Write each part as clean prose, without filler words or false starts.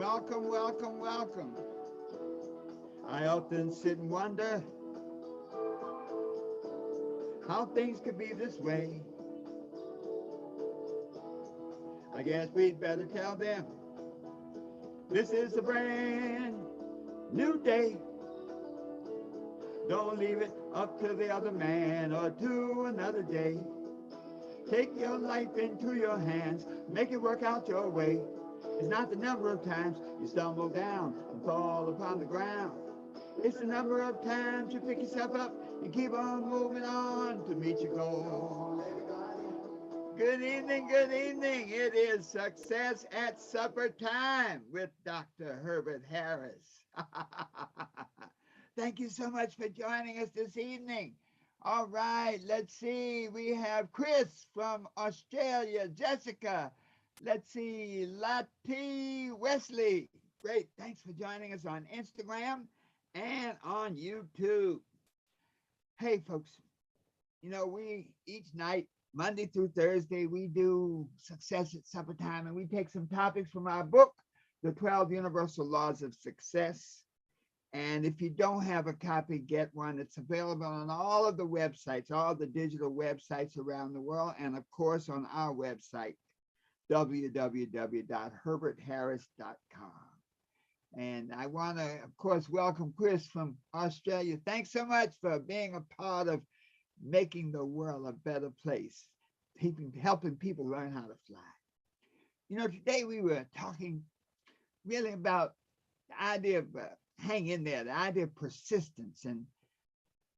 Welcome, welcome, welcome. I often sit and wonder how things could be this way. I guess we'd better tell them this is a brand new day. Don't leave it up to the other man or to another day. Take your life into your hands, make it work out your way. It's not the number of times you stumble down and fall upon the ground. It's the number of times you pick yourself up and keep on moving on to meet your goal. Good evening, good evening. It is Success at Supper Time with Dr. Herbert Harris. Thank you so much for joining us this evening. All right, let's see. We have Chris from Australia, Jessica. Let's see, Lati Wesley. Great, thanks for joining us on Instagram and on YouTube. Hey, folks, we each night, Monday through Thursday, we do Success at Supper Time, and we take some topics from our book, The 12 Universal Laws of Success. And if you don't have a copy, get one. It's available on all of the websites, all the digital websites around the world, and of course on our website, www.herbertharris.com. And I want to, of course, welcome Chris from Australia. Thanks so much for being a part of making the world a better place, helping people learn how to fly. Today we were talking really about the idea of hang in there, the idea of persistence. And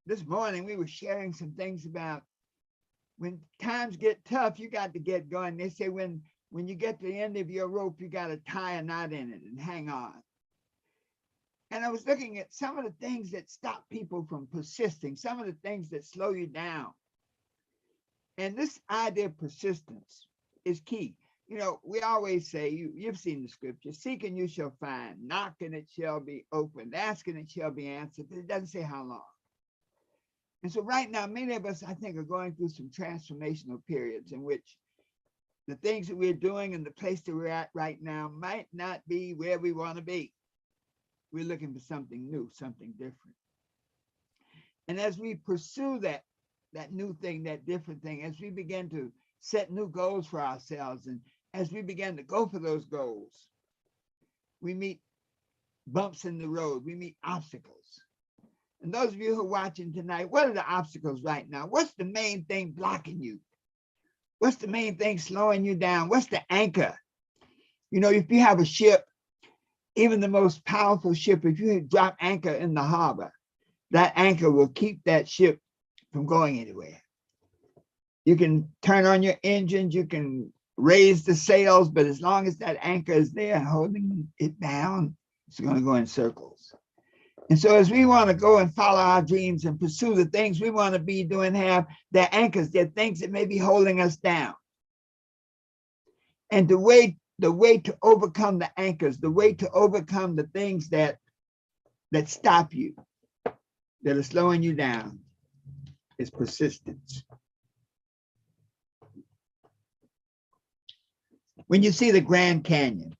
this morning we were sharing some things about when times get tough, you got to get going. They say when you get to the end of your rope, you got to tie a knot in it and hang on. And I was looking at some of the things that stop people from persisting, some of the things that slow you down. And this idea of persistence is key. We always say, you've seen the scripture, seek and you shall find, knock and it shall be opened, ask and it shall be answered, but it doesn't say how long. And so right now, many of us, I think, are going through some transformational periods in which the things that we're doing and the place that we're at right now might not be where we want to be. We're looking for something new, something different. And as we pursue that new thing, that different thing, as we begin to set new goals for ourselves, and as we begin to go for those goals, we meet bumps in the road, we meet obstacles. And those of you who are watching tonight, what are the obstacles right now? What's the main thing blocking you? What's the main thing slowing you down? What's the anchor? If you have a ship, even the most powerful ship, if you drop anchor in the harbor, that anchor will keep that ship from going anywhere. You can turn on your engines, you can raise the sails, but as long as that anchor is there holding it down, it's going to go in circles. And so as we want to go and follow our dreams and pursue the things we want to be doing, have their anchors, they're things that may be holding us down. And the way to overcome the anchors, the way to overcome the things that stop you, that are slowing you down, is persistence. When you see the Grand Canyon,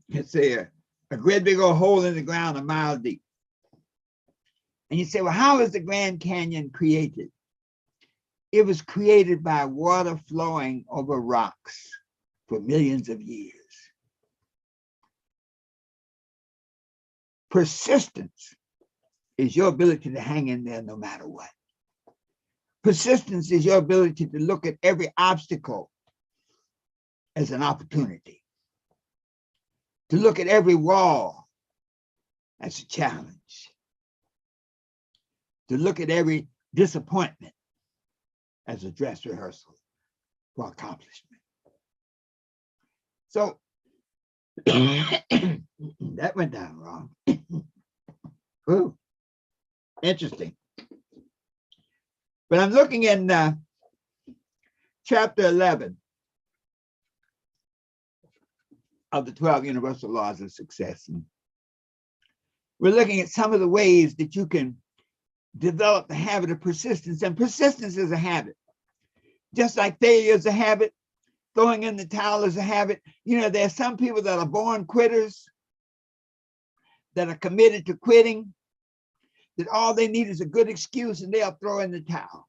it's a great big old hole in the ground a mile deep. And you say, well, how is the Grand Canyon created? It was created by water flowing over rocks for millions of years. Persistence is your ability to hang in there no matter what. Persistence is your ability to look at every obstacle as an opportunity, to look at every wall as a challenge, to look at every disappointment as a dress rehearsal for accomplishment. So that went down wrong. Ooh, interesting. But I'm looking in chapter 11 of the 12 Universal Laws of Success. And we're looking at some of the ways that you can develop the habit of persistence. And persistence is a habit. Just like failure is a habit, throwing in the towel is a habit. There are some people that are born quitters, that are committed to quitting, that all they need is a good excuse and they'll throw in the towel.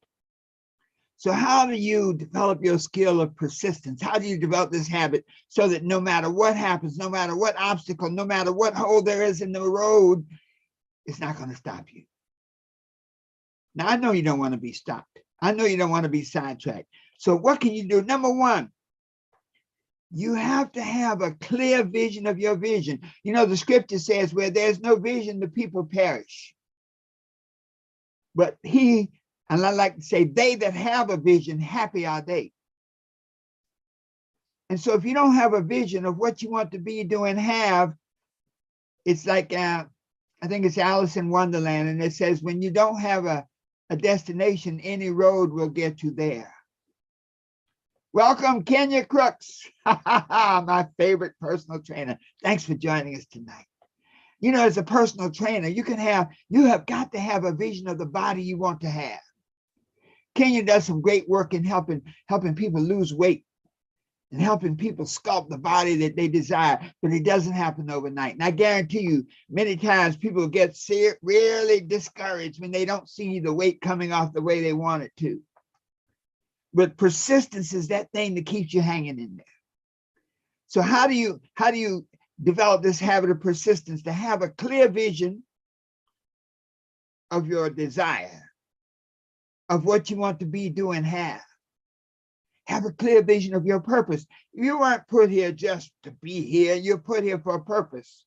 So how do you develop your skill of persistence? How do you develop this habit so that no matter what happens, no matter what obstacle, no matter what hole there is in the road, it's not going to stop you? Now, I know you don't want to be stopped. I know you don't want to be sidetracked. So what can you do? Number one, you have to have a clear vision of your vision. You know, the scripture says, where there's no vision, the people perish. But and I like to say, they that have a vision, happy are they. And so if you don't have a vision of what you want to be, do, and have, it's like, I think it's Alice in Wonderland, and it says, when you don't have a destination, any road will get you there. Welcome, Kenya Crooks, my favorite personal trainer. Thanks for joining us tonight. You know, as a personal trainer, you have got to have a vision of the body you want to have. Kenya does some great work in helping people lose weight and helping people sculpt the body that they desire, but it doesn't happen overnight. And I guarantee you, many times people get really discouraged when they don't see the weight coming off the way they want it to. But persistence is that thing that keeps you hanging in there. So how do you develop this habit of persistence? To have a clear vision of your desire, of what you want to be, do, and have. Have a clear vision of your purpose. You weren't put here just to be here. You're put here for a purpose.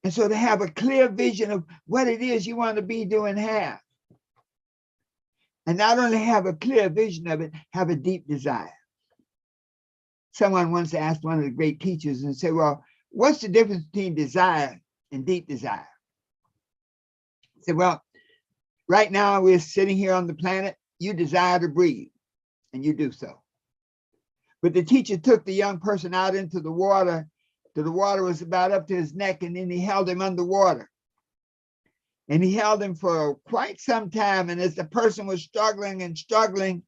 And so to have a clear vision of what it is you want to be, do, and have. And not only have a clear vision of it, have a deep desire. Someone once asked one of the great teachers and said, well, what's the difference between desire and deep desire? He said, well, right now we're sitting here on the planet. You desire to breathe, and you do so. But the teacher took the young person out into the water till the water was about up to his neck, and then he held him underwater. And he held him for quite some time. And as the person was struggling and struggling,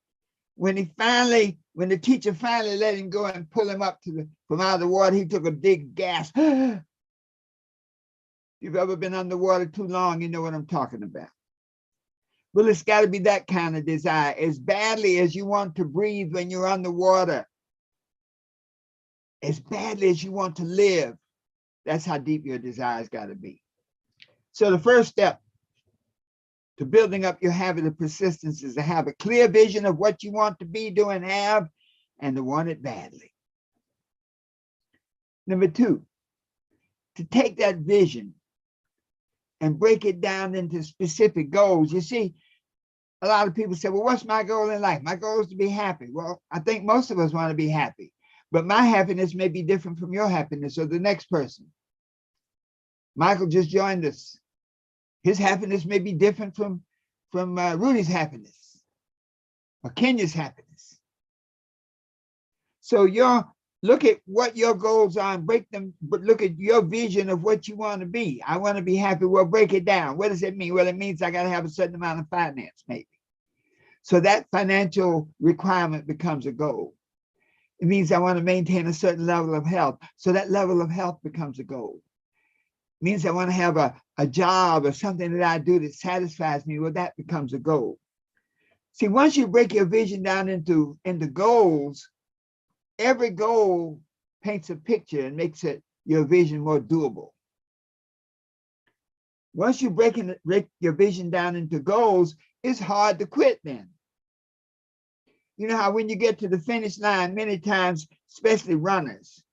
when the teacher finally let him go and pull him up from out of the water, he took a big gasp. If you've ever been underwater too long, you know what I'm talking about. Well, it's got to be that kind of desire. As badly as you want to breathe when you're underwater, as badly as you want to live, that's how deep your desire's got to be. So the first step to building up your habit of persistence is to have a clear vision of what you want to be, do, and have, and to want it badly. Number two, to take that vision and break it down into specific goals. You see, a lot of people say, well, what's my goal in life? My goal is to be happy. Well, I think most of us want to be happy, but my happiness may be different from your happiness or the next person. Michael just joined us. His happiness may be different from Rudy's happiness or Kenya's happiness. So look at what your goals are and break them, but look at your vision of what you want to be. I want to be happy. Well, break it down. What does it mean? Well, it means I got to have a certain amount of finance, maybe. So that financial requirement becomes a goal. It means I want to maintain a certain level of health. So that level of health becomes a goal. It means I want to have a job or something that I do that satisfies me. Well, that becomes a goal. See, once you break your vision down into goals, every goal paints a picture and makes your vision more doable. Once you break your vision down into goals, it's hard to quit then. You know how when you get to the finish line, many times, especially runners,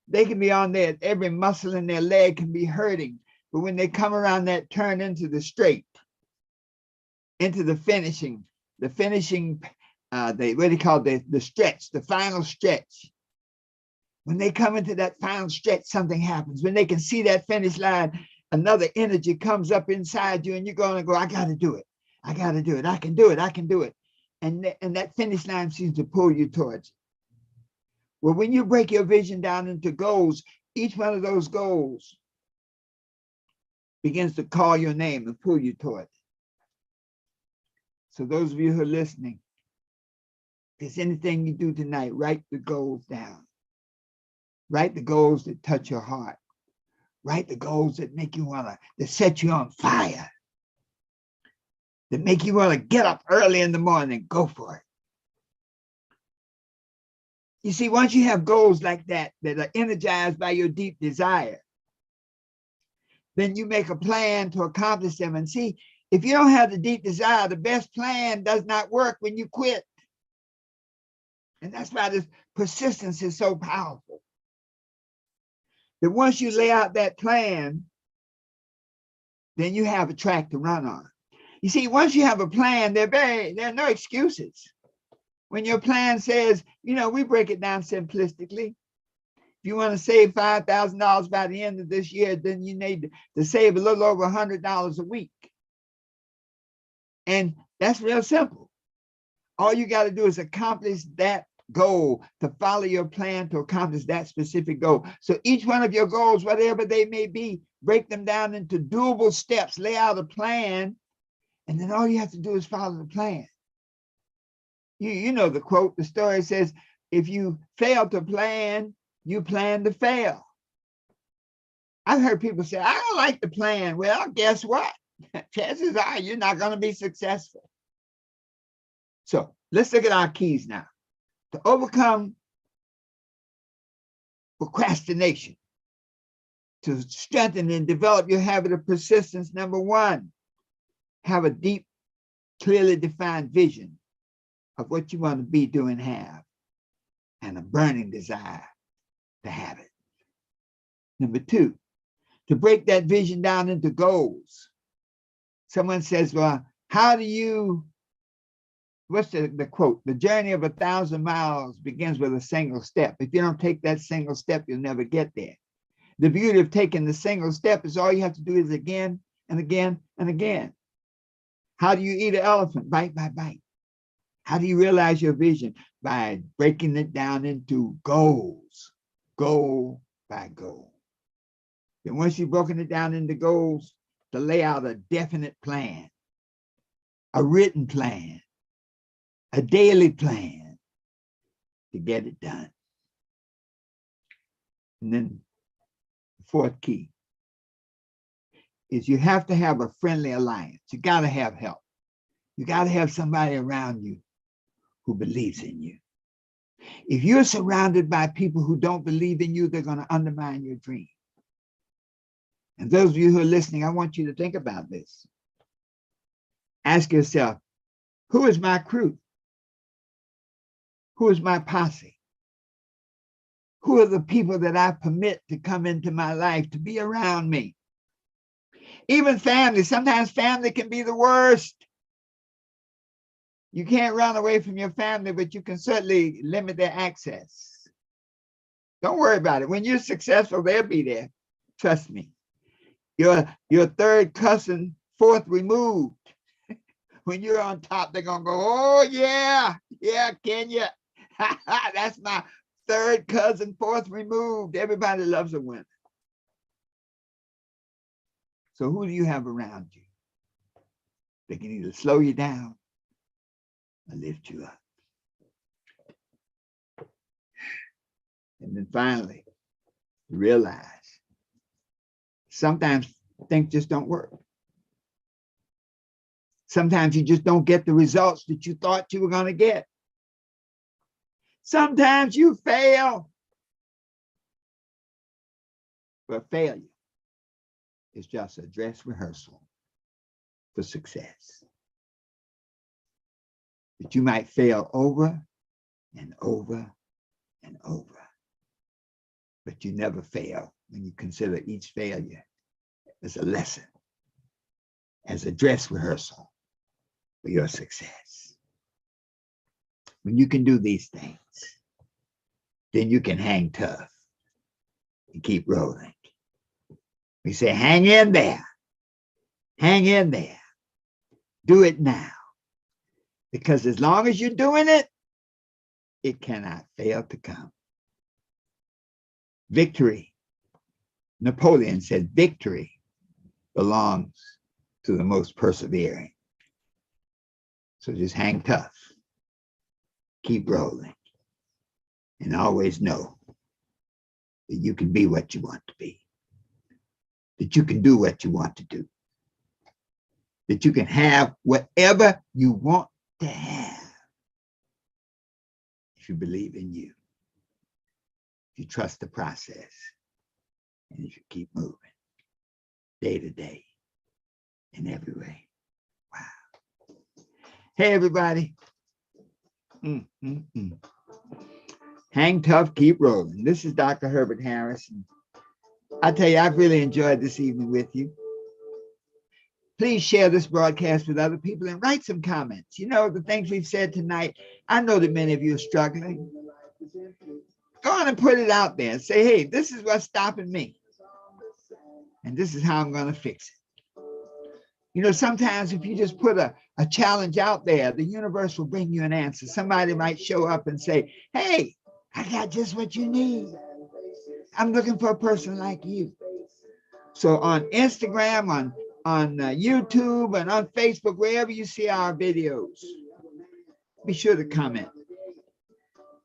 they can be on there, every muscle in their leg can be hurting. But when they come around that turn into the straight, into the finishing, what do you call it? The stretch, the final stretch. When they come into that final stretch, something happens. When they can see that finish line, another energy comes up inside you and you're going to go, I got to do it. I got to do it. I can do it. I can do it. And that finish line seems to pull you towards it. Well, when you break your vision down into goals, each one of those goals begins to call your name and pull you toward it. So those of you who are listening, if there's anything you do tonight, write the goals down. Write the goals that touch your heart. Write the goals that make you that set you on fire, that make you want to get up early in the morning and go for it. You see, once you have goals like that are energized by your deep desire, then you make a plan to accomplish them. And see, if you don't have the deep desire, the best plan does not work when you quit. And that's why this persistence is so powerful. That once you lay out that plan, then you have a track to run on. You see, once you have a plan, there are no excuses. When your plan says, we break it down simplistically. If you want to save $5,000 by the end of this year, then you need to save a little over $100 a week. And that's real simple. All you got to do is accomplish that goal, to follow your plan to accomplish that specific goal. So each one of your goals, whatever they may be, break them down into doable steps, lay out a plan, and then all you have to do is follow the plan. You know the quote, the story says, if you fail to plan, you plan to fail. I've heard people say, I don't like the plan. Well, guess what? Chances are you're not going to be successful. So let's look at our keys now. To overcome procrastination, to strengthen and develop your habit of persistence, number one, have a deep, clearly defined vision of what you want to be, do, and have, and a burning desire to have it. Number two, to break that vision down into goals. Someone says, well, how do you, what's the quote? The journey of 1,000 miles begins with a single step. If you don't take that single step, you'll never get there. The beauty of taking the single step is all you have to do is again and again and again. How do you eat an elephant? Bite by bite. How do you realize your vision? By breaking it down into goals, goal by goal. Then once you've broken it down into goals, to lay out a definite plan, a written plan, a daily plan to get it done. And then the fourth key is you have to have a friendly alliance. You got to have help. You got to have somebody around you who believes in you. If you're surrounded by people who don't believe in you, they're going to undermine your dream. And those of you who are listening, I want you to think about this. Ask yourself, who is my crew? Who is my posse? Who are the people that I permit to come into my life, to be around me? Even family. Sometimes family can be the worst. You can't run away from your family, but you can certainly limit their access. Don't worry about it. When you're successful, they'll be there. Trust me. Your third cousin, fourth removed. When you're on top, they're going to go, oh, yeah, Kenya. That's my third cousin, fourth removed. Everybody loves a winner. So who do you have around you? They can either slow you down or lift you up. And then finally, realize sometimes things just don't work. Sometimes you just don't get the results that you thought you were going to get. Sometimes you fail. But failure is just a dress rehearsal for success. That you might fail over and over and over. But you never fail when you consider each failure as a lesson, as a dress rehearsal for your success. When you can do these things, then you can hang tough and keep rolling. We say, hang in there. Hang in there. Do it now. Because as long as you're doing it, it cannot fail to come. Victory. Napoleon said, victory belongs to the most persevering. So just hang tough. Keep rolling. And always know that you can be what you want to be. that you can do what you want to do, that you can have whatever you want to have if you believe in you, if you trust the process, and if you keep moving day to day in every way. Wow. Hey, everybody. Hang tough, keep rolling. This is Dr. Herbert Harris. I tell you, I've really enjoyed this evening with you. Please share this broadcast with other people and write some comments. You know, the things we've said tonight, I know that many of you are struggling. Go on and put it out there and say, hey, this is what's stopping me. And this is how I'm going to fix it. You know, sometimes if you just put a challenge out there, the universe will bring you an answer. Somebody might show up and say, hey, I got just what you need. I'm looking for a person like you. So on Instagram, on YouTube, and on Facebook, wherever you see our videos, be sure to comment.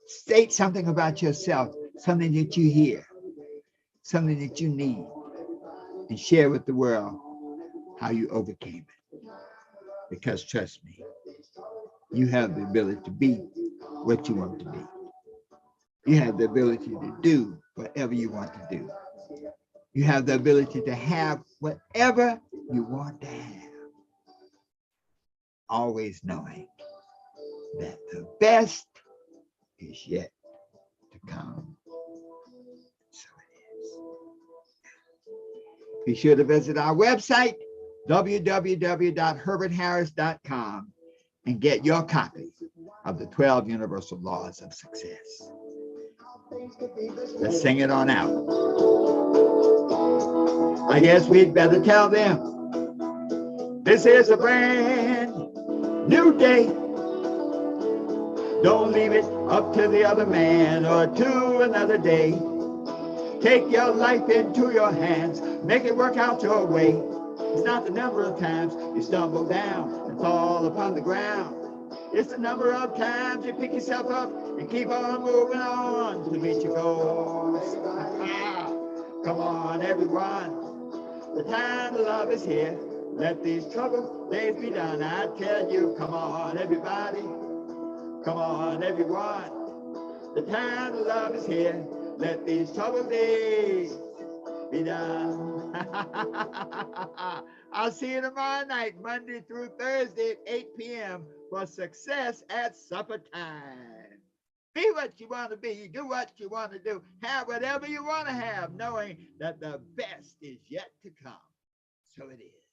State something about yourself, something that you hear, something that you need, and share with the world how you overcame it. Because trust me, you have the ability to be what you want to be. You have the ability to do whatever you want to do. You have the ability to have whatever you want to have. Always knowing that the best is yet to come. So it is. Be sure to visit our website, www.herbertharris.com, and get your copy of the 12 Universal Laws of Success. Let's sing it on out. I guess we'd better tell them this is a brand new day. Don't leave it up to the other man or to another day. Take your life into your hands. Make it work out your way. It's not the number of times you stumble down and fall upon the ground. It's the number of times you pick yourself up and keep on moving on to meet your goals. Come on, everyone. The time to love is here. Let these troubled days be done. I tell you, come on, everybody. Come on, everyone. The time to love is here. Let these troubled days be done. I'll see you tomorrow night, Monday through Thursday at 8 p.m. for Success at Suppertime. Be what you want to be. Do what you want to do. Have whatever you want to have, knowing that the best is yet to come. So it is.